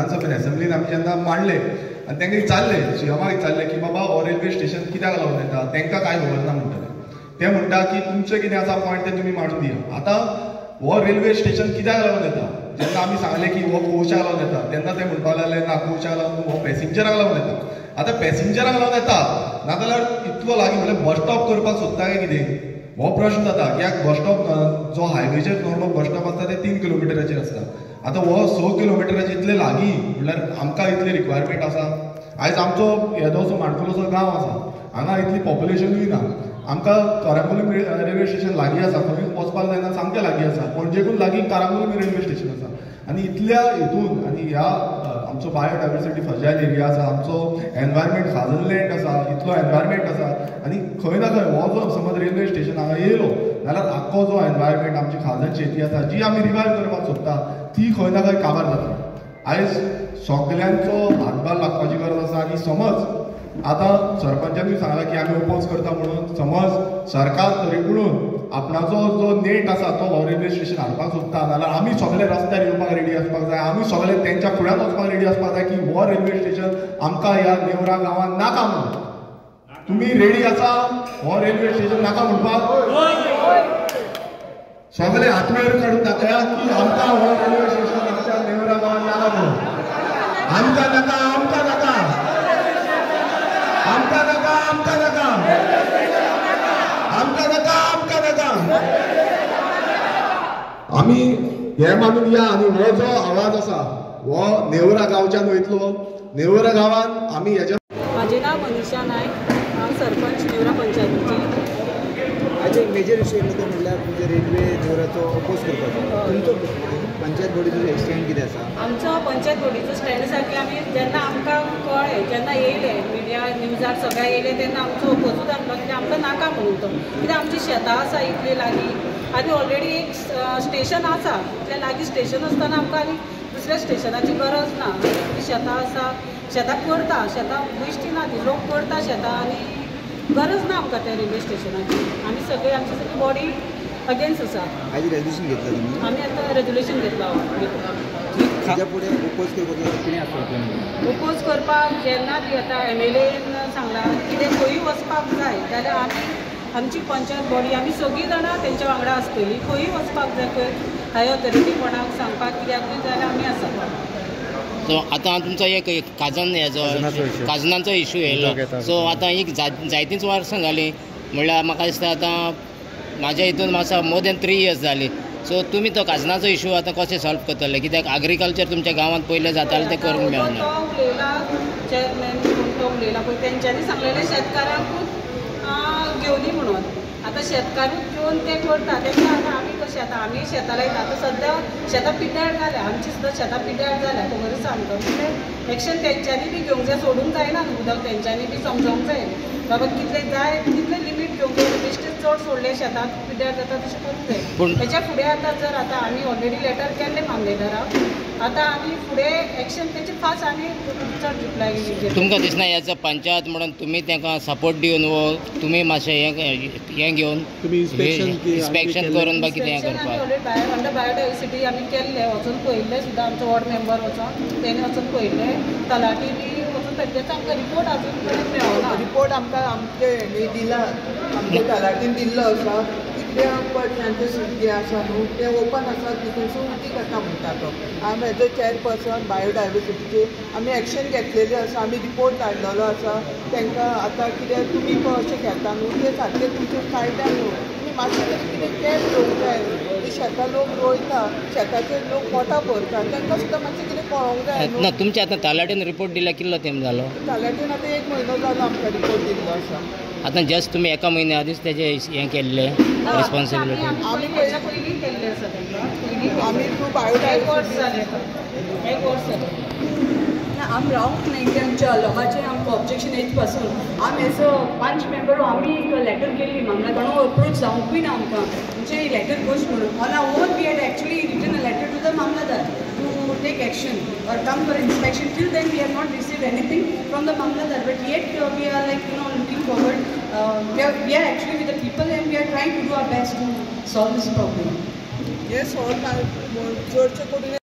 विधानसभेन असेंब्लीन आमी जेन्ना मांडले आनी तांकां विचारले सीएमाक विचारले की बाबा हो रेल्वे स्टेशन कित्याक लागून येता तांकां कांय खबर ना म्हणटाले ते म्हणटा की तुमचें कितें आसा पॉयंट ते तुमी मांडून दिया आतां हो रेल्वे स्टेशन कित्याक लागून येता जेन्ना आमी सांगलें की हो कोचाक लागून येता तेन्ना ते म्हणपाक लागले ना कोचाक लागून हो पॅसेंजराक लागून येता आतां पॅसेंजराक लागून येता नाजाल्यार इतलो लागीं म्हणल्यार बस स्टॉप करपाक सोदता काय कितें हो प्रश्न जाता कित्याक बस स्टॉप जो हायवेचेर नॉर्मल बस स्टॉप आसता ते 3 किलोमिटराचेर आसता आतां हो 6 किलोमिटराचे इतले लागीं म्हणल्यार आमकां इतली रिक्वायरमेंट आसा आयज आमचो येदोसो माणकुलोसो गांव आसा हांगा इतली पॉप्युलेशनूय ना आमकां कारांबोलीम रेल्वे स्टेशन लागीं आसा खंय वचपाक जायना सामकें लागीं आसा पणजेकून लागीं कारांबोलीम रेल्वे स्टेशन आसा आनी इतल्या हितून आनी ह्या आमचो बायोडायवर्सिटी फ्रजायल एरिया आसा आमचो एनवायरमेंट हाझलँड आसा इतलो एनवायरमेंट आसा आनी खंय ना खंय हो जो समज रेल्वे स्टेशन हांगा येयलो जाल्यार आख्खो जो एनवायरमेंट आमची खाजन शेती आसा जी आमी रिवायव करपाक सोदता ती खंय ना खंय काबार जाता आयज सगल्यांचो हातभार लागपाची गरज आसा आनी समज आतां सरपंचांनी सांगलां की आमी ओपोज करता म्हणून समज सरकार तरीपूण आपणाचो जो नेट आसा तो हो रेल्वे स्टेशन हाडपाक सोदता जाल्यार आमी सगळे रस्त्यार येवपाक रेडी आसपाक जाय आमी सगळे तेंच्या फुड्यान वचपाक रेडी आसपाक जाय की हो रेल्वे स्टेशन आमकां ह्या नेवरा गांवांत नाका म्हणून तुमी रेडी आसा हो रेल्वे स्टेशन नाका म्हणपाक सगळे हातवेर काडून दाखया की आमकां हो रेल्वे स्टेशन आमच्या नेवरा गांवांत नाका म्हणून आमकां नाका आमकां नाका आमकां नाका आमकां नाका आमकां नाका आमकां नाका आमी हे मानून या आनी हो जो आवाज आसा हो नेवरा गांवच्यान वयतलो नेवरा गांवांत आमी हेच्या म्हाजें नांव मनीषा नायक हांव सरपंच नेवरा पंचायतीची आज एक मेजर इशू येयलो म्हणल्यार तुमचे रेल्वे नेवराचो अपोज करपाचो तुमचो पंचायत बॉडीचो स्टँड कितें आसा आमचो पंचायत बॉडीचो स्टँड आसा की आमी जेन्ना आमकां कळ्ळें जेन्ना येयले मिडिया न्यूजार सगळ्या येयले तेन्ना आमचो अपोजूच आसलो कित्याक आमकां नाका म्हणून तो कित्याक आमची शेतां आसा इतली लागीं आनी ऑलरेडी एक स्टेशन आसा इतलें लागीं स्टेशन आसतना आमकां आनी दुसऱ्या स्टेशनाची गरज ना शेतां आसा शेतां करता शेतां बेश्टी ना ती लोक करता शेतां आनी गरज ना आमकां त्या रेल्वे स्टेशनाची आमी सगळी आमची सगळी बॉडी अगेन्स्ट आसा आज रेजोल्युशन घेतला तुमी आमी आतां रेजोल्युशन घेतला हाज्या फुडें अपोज करपाचो कितें आसता अपोज करपाक जेन्ना ती आतां MLAन सांगलां कितें खंयूय वचपाक जाय जाल्यार आमी आमची पंचायत बॉडी आमी सगळीं जाणां तेंच्या वांगडा आसतलीं खंयूय वचपाक जाय खंय हाय ऑथॉरिटी कोणाक सांगपाक कित्याकूय जाल्यार आमी आसा सो आतां तुमचो एक काजन हेजो काजनांचो इशू येयलो सो आतां एक जायतींच वर्सां जालीं म्हणल्यार म्हाका दिसता आतां म्हाज्या हितून म्हाका मोर दॅन 3 years जालीं सो तुमी तो काजनाचो इशू आतां कशें सॉल्व करतले कित्याक एग्रीकल्चर तुमच्या गांवांत पयलें जातालें तें करूंक मेळना तो उलयला चॅरमॅन तो उलयला पळय तेंच्यांनी सांगलेलें शेतकारांकूच घेवनी म्हणून आतां शेतकारूच घेवन ते करता तेन्ना आतां आमी कशें आतां आमी शेतां लायता आतां सद्या शेतां पिड्ड्यार जाल्या आमची सुद्दां शेतां पिड्ड्यार जाल्या खबर आसा आमकां म्हणजे एक्शन तेंच्यांनी बी घेवंक जाय सोडूंक जायना न्हू उदक तेंच्यांनी बी समजोवंक जाय बाबा कितलें जाय तितलें लिमीट घेवंक जाय बेश्टेच चड सोडलें शेतांत पिड्ड्यार जाता तशें करूंक जाय तेच्या फुडें आतां जर आतां आमी ऑलरेडी लेटर केल्लें मामलेदाराक आतां आमी फुडें एक्शन तेचे फास्ट आमी चड रिप्लाय तुमकां दिसना हेजो पंचायत म्हणून तुमी तांकां सपोर्ट दिवन वो तुमी मातशें हें घेवन इन्स्पेक्शन करून बाकी कितें करपाक अंडर बायोडायवर्सिटी आमी केल्लें वचून पळयल्लें सुद्दां आमचो वॉर्ड मेंबर वचून तेणे वचून पळयल्लें तलाटी बी वचून तेंचो आमकां रिपोर्ट अजून पर्यंत मेळना रिपोर्ट आमकां आमचे दिला आमच्या तलाटीन दिल्लो आसा कितले पर्संटेज जे आसा न्हू ते ओपन आसा तितून उदीक येता म्हणटा तो आमी एज अ चॅरपर्सन बायोडायवर्सिटीचे आमी एक्शन घेतलेली आसा आमी रिपोर्ट धाडलेलो आसा तांकां आतां कितें तुमी अशें घेता न्हू ते सारकें तुमचे कायद्यान न्हू तुमी मातशें कितें कॅर घेवंक जाय ते शेतां लोक रोयता शेताचे लोक पोटां भरता तांकां सुद्दां मातशें कितें कळोंक जाय ना तुमच्या आतां तलाटीन रिपोर्ट दिला कितलो तेम जालो तलाटीन आतां 1 म्हयनो जालो आमकां रिपोर्ट दिल्लो आसा आतां जस्ट तुमी एका म्हयन्या आदींच तेजें हें केल्लें रिस्पॉन्सिबिलिटी आमी तेच्या पयलीं केल्लें आसा तेंकां आमी टू बायोडायवर्सिटी एक वर्स जालें हम राउंड नहीं कि हम लोकांचे आमकां ऑब्जेक्शन येत पासून आम एज अ 5 मेंबर आमी एक लेटर केल्ली मामला कोणो अप्रोच जावंकूय ना आमकां म्हणजे लेटर गोश्ट म्हणून on our own we had actually written a letter to the mamlatdar to take action or come for inspection. Till then we have not received anything from the Mamladar, but yet we are like looking forward. We are actually with the people and we are trying to do our best to solve this problem. Yes, all my